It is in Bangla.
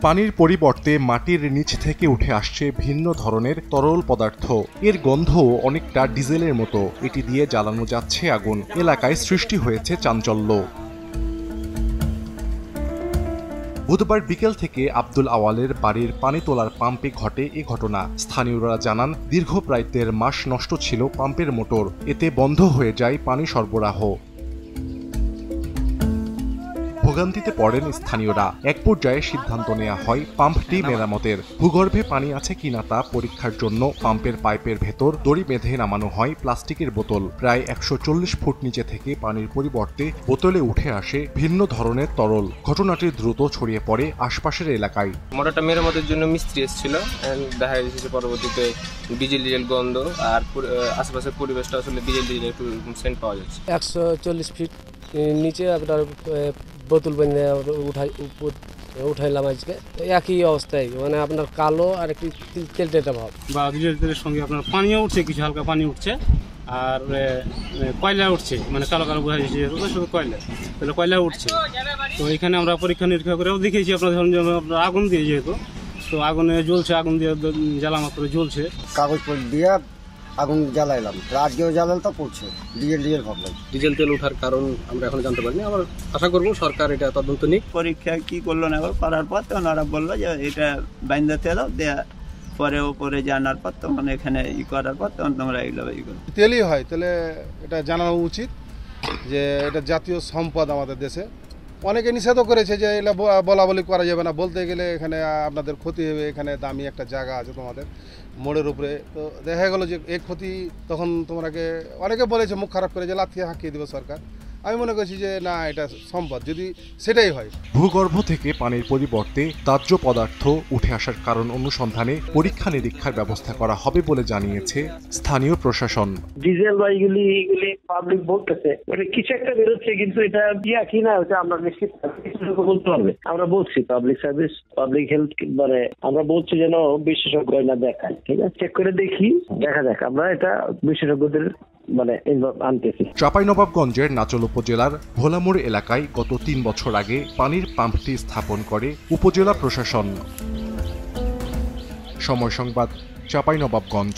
পানির পরিবর্তে মাটির নিচ থেকে উঠে আসছে ভিন্ন ধরনের তরল পদার্থ। এর গন্ধও অনেকটা ডিজেলের মতো। এটি দিয়ে জ্বালানো যাচ্ছে আগুন। এলাকায় সৃষ্টি হয়েছে চাঞ্চল্য। বুধবার বিকেল থেকে আব্দুল আওয়ালের বাড়ির পানি তোলার পাম্পে ঘটে এ ঘটনা। স্থানীয়রা জানান, দীর্ঘ প্রায় ১.৫ মাস নষ্ট ছিল পাম্পের মোটর। এতে বন্ধ হয়ে যায় পানি সরবরাহ। ভোগান্তিতে পড়েন স্থানীয়রা। এক পর্যায়ে সিদ্ধান্ত নেওয়া হয় পাম্পটি মেরামতের। ভূগর্ভে পানি আছে কিনা তা পরীক্ষার জন্য পাম্পের পাইপের ভেতর দড়ি বেঁধে নামানো হয় প্লাস্টিকের বোতল। প্রায় ১৪০ ফুট নিচে থেকে পানির পরিবর্তে বোতলে উঠে আসে ভিন্ন ধরনের তরল। ঘটনাটি দ্রুত ছড়িয়ে পড়ে আশপাশের এলাকায়। মোটরটা মেরামতের জন্য মিস্ত্রি এসেছিল, দেখা যাচ্ছে পরবর্তীতে ডিজেল গন্ধ আর আশেপাশের পরিবেশটা আসলে ডিজেল একটু সেন্ট পাওয়া যাচ্ছে। ১৪০ ফিট নিচে আপনার বোতল বেঁধে উঠাইলাম আজকে। একই অবস্থায় মানে আপনার কালো আর একটি তেলটেটা ভাব বা ডিজেলের সঙ্গে আপনার পানিও উঠছে, কিছু হালকা পানি উঠছে আর কয়লা উঠছে, মানে কালো কালো বোঝা যাচ্ছে শুধু কয়লা, তাহলে কয়লা উঠছে। তো এখানে আমরা পরীক্ষা নিরীক্ষা করেও দেখেছি আপনার ধরুন আপনার আগুন দিয়ে যেহেতু, তো আগুনে জ্বলছে, আগুন দিয়ে জ্বালা মাত্র জ্বলছে। কাগজ দিয়ে আগুন জ্বালাইলাম, আজকেও জ্বালাল তো পড়ছে ডিজেল ভাবলাম। ডিজেল তেল ওঠার কারণ আমরা এখন জানতে পারিনি। আবার আশা করবো সরকার এটা তদন্ত নিক। পরীক্ষা কি করলো না করার পর তখন ওরা বললো যে এটা বাইন্দা তেল দেয়া, পরে উপরে জানার পর তখন এখানে করার পর তখন তোমরা এগুলো তেলই হয়, তাহলে এটা জানানো উচিত যে এটা জাতীয় সম্পদ আমাদের দেশে। অনেকে নিষেধও করেছে যে এটা বলা বলি করা যাবে না, বলতে গেলে এখানে আপনাদের ক্ষতি হবে। এখানে দামি একটা জায়গা আছে তোমাদের মোড়ের উপরে, তো দেখা গেল যে এই ক্ষতি তখন তোমরাকে অনেকে বলেছে মুখ খারাপ করে যে লাথিয়ে হাঁকিয়ে দেবে সরকার। আমি মনে করছি যে না, এটা সম্পদ যদি সেটাই হয়। ভূগর্ভ থেকে পানির পরিবর্তে দাহ্য পদার্থ উঠে আসার কারণ অনুসন্ধানে পরীক্ষা নিরীক্ষার ব্যবস্থা করা হবে বলে জানিয়েছে স্থানীয় প্রশাসন। ডিজেল বা এগুলি পাবলিক বলতেছে কিছু একটা বেরোচ্ছে, কিন্তু এটা কি না ওটা আমরা নিশ্চিত বলতে পারবে। আমরা বলছি পাবলিক সার্ভিস, পাবলিক হেলথ, মানে আমরা বলছি যেন বিশেষজ্ঞ না দেখায়, ঠিক আছে, চেক করে দেখি, দেখা যাক, আমরা এটা বিশেষজ্ঞদের আনতেছি। চাঁপাইনবাবগঞ্জের নাচল উপজেলার ভোলামোড় এলাকায় গত ৩ বছর আগে পানির পাম্পটি স্থাপন করে উপজেলা প্রশাসন। সময় সংবাদ, চাঁপাইনবাবগঞ্জ।